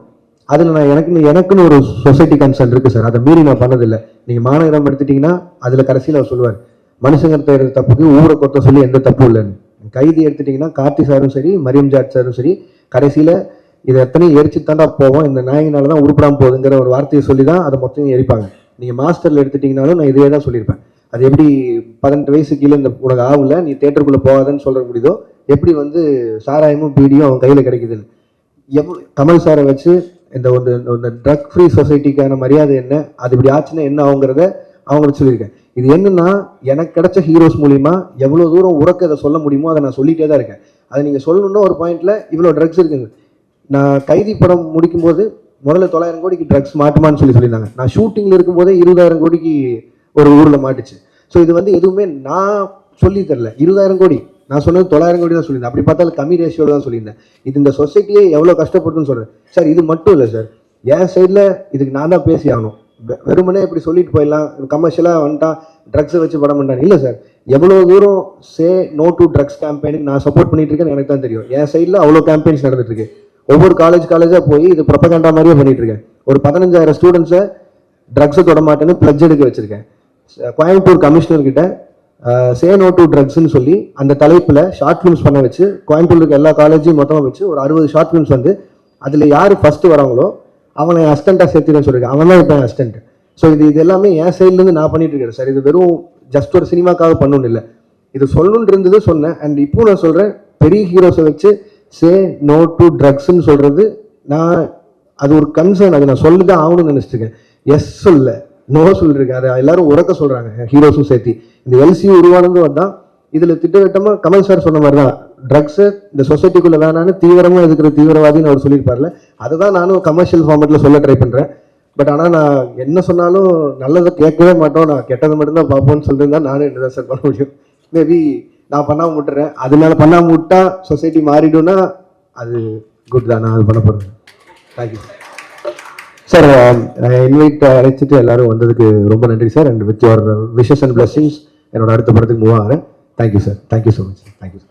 Speaker 1: அதில் நான் எனக்குன்னு ஒரு சொசைட்டி கன்சர்ன் இருக்குது சார். அதை மீறி நான் பண்ணதில்லை. நீங்கள் மாநகரம் எடுத்துட்டிங்கன்னா அதில் கடைசியில் அவர் சொல்லுவார், மனுஷங்க செய்கிற தப்புக்கு ஊரை கொத்த சொல்லி எந்த தப்பும் இல்லைன்னு. கைதி எடுத்துட்டிங்கன்னா கார்த்தி சாரும் சரி, மரியம் ஜாட் சாரும் சரி, கடைசியில் இதை எத்தனையும் எரிச்சு தாண்டா போவோம், இந்த நாயினால தான் உருப்படாமல் போகுதுங்கிற ஒரு வார்த்தையை சொல்லி தான் அதை மொத்தம் எரிப்பாங்க. நீங்கள் மாஸ்டரில் எடுத்துட்டிங்கனாலும் நான் இதே தான் சொல்லியிருப்பேன். அது எப்படி 18 வயசு கீழே இந்த உனக்கு ஆகல, நீ தேட்டருக்குள்ளே போகாதன்னு சொல்ல முடியுதோ, எப்படி வந்து சாராயமும் பீடியும் அவன் கையில் கிடைக்குதுன்னு. கமல் சாரை வச்சு இந்த ட்ரக் ஃப்ரீ சொசைட்டிக்கான மரியாதை என்ன, அது இப்படி ஆச்சுன்னா என்ன ஆகுங்கிறத அவங்களுக்கு சொல்லியிருக்கேன். இது என்னன்னா, எனக்கு கிடைச்ச ஹீரோஸ் மூலிமா எவ்வளோ தூரம் உறக்க அதை சொல்ல முடியுமோ அதை நான் சொல்லிட்டே தான் இருக்கேன். அதை நீங்கள் சொல்லணுன்னா ஒரு பாயிண்ட்ல இவ்வளோ ட்ரக்ஸ் இருக்குங்க. நான் கைதி படம் முடிக்கும்போது முதல்ல 900 கோடிக்கு ட்ரக்ஸ் மாட்டுமான்னு சொல்லியிருந்தாங்க. நான் ஷூட்டிங்கில் இருக்கும்போதே 20,000 கோடிக்கு ஒரு ஊரில் மாட்டுச்சு. ஸோ இது வந்து எதுவுமே நான் சொல்லி தரல. 20,000 கோடி நான் சொன்னது 900 கோடி தான் சொல்லியிருந்தேன். அப்படி பார்த்தாலும் கம்மி ரேஷியோட தான் சொல்லியிருந்தேன். இது இந்த சொசைட்டியே எவ்வளோ கஷ்டப்படுதுன்னு சொல்கிறேன் சார். இது மட்டும் இல்லை சார், என் சைடில் இதுக்கு நான் தான் பேசி ஆகணும். வெறுமனே இப்படி சொல்லிட்டு போயிடலாம், கமர்ஷியலாக வந்துட்டான் ட்ரக்ஸை வச்சு படம் பண்ணிட்டான் இல்லை சார். எவ்வளோ தூரம் சே நோ டு ட்ரக்ஸ் கேம்பெயினுக்கு நான் சப்போர்ட் பண்ணிட்டு இருக்கேன்னு எனக்கு தான் தெரியும். என் சைடில் அவ்வளோ கேம்பெயின்ஸ் நடந்துட்டு இருக்கு. ஒவ்வொரு காலேஜாக போய் இது ப்ரொபகண்டா மாதிரியே பண்ணிட்டு இருக்கேன். ஒரு 15,000 ஸ்டூடெண்ட்ஸை ட்ரக்ஸை தொட மாட்டேன்னு பிளட்ஜ் எடுக்க வச்சிருக்கேன். கோயம்புத்தூர் கமிஷனர்கிட்ட சே நோ டு ட்ரக்ஸ்ன்னு சொல்லி அந்த தலைப்பில் ஷார்ட் ஃபிலிம்ஸ் பண்ண வச்சு கோயம்புத்தூர் இருக்க எல்லா காலேஜையும் மொத்தமாக வச்சு ஒரு 60 ஷார்ட் ஃபிலிம்ஸ் வந்து அதில் யார் ஃபர்ஸ்ட் வராங்களோ அவனை அசிஸ்டண்ட்டாக சேர்த்துன்னு சொல்லியிருக்கேன். அவன் தான் இப்போ அசிஸ்டன்ட். ஸோ இது எல்லாமே என் சைட்லேருந்து நான் பண்ணிட்டு இருக்கேன் சார். இது வெறும் ஜஸ்ட் ஒரு சினிமாக்காக பண்ணணும் இல்லை, இது சொல்லணுன்னு இருந்தது சொன்னேன். அண்ட் இப்போ நான் சொல்கிறேன், பெரிய ஹீரோஸை வச்சு சே நோ டு ட்ரக்ஸ்ன்னு சொல்கிறது நான் அது ஒரு கன்சர்ன், அது நான் சொல்லிதான் ஆகணும்னு நினச்சிருக்கேன். எஸ் சொல்ல நோ சொல்லியிருக்கேன். அதை எல்லாரும் உறக்க சொல்கிறாங்க, ஹீரோஸும் சேர்த்து. இந்த எல்சி உருவானது வந்தால் இதில் திட்டவட்டமாக கமல் சார் சொன்ன மாதிரி தான் ட்ரக்ஸை இந்த சொசைட்டிக்குள்ளே வேணான்னு தீவிரமாக இருக்கிற தீவிரவாதின்னு அவர் சொல்லியிருப்பார்ல, அதை தான் நானும் கமர்ஷியல் ஃபார்மேட்டில் சொல்ல ட்ரை பண்ணுறேன். பட் ஆனால் நான் என்ன சொன்னாலும் நல்லதை கேட்கவே மாட்டோம், நான் கெட்டதை மட்டும்தான் பார்ப்போம்னு சொல்லியிருந்தா நானும் என்ன தான் சார் பண்ண முடியும். மேபி நான் பண்ணாமல் விட்டுறேன், அதனால பண்ணாமல் விட்டா சொசைட்டி மாறிடும்னா அது குட் தான், நான் அது பண்ண போகிறேன். Thank you sir. இன்வைட் அழைச்சிட்டு எல்லாரும் வந்ததுக்கு ரொம்ப நன்றி sir. And with your wishes and blessings என்னோட அடுத்த படத்துக்கு மூவ் ஆகிறேன். Thank you sir, thank you so much. Thank you sir.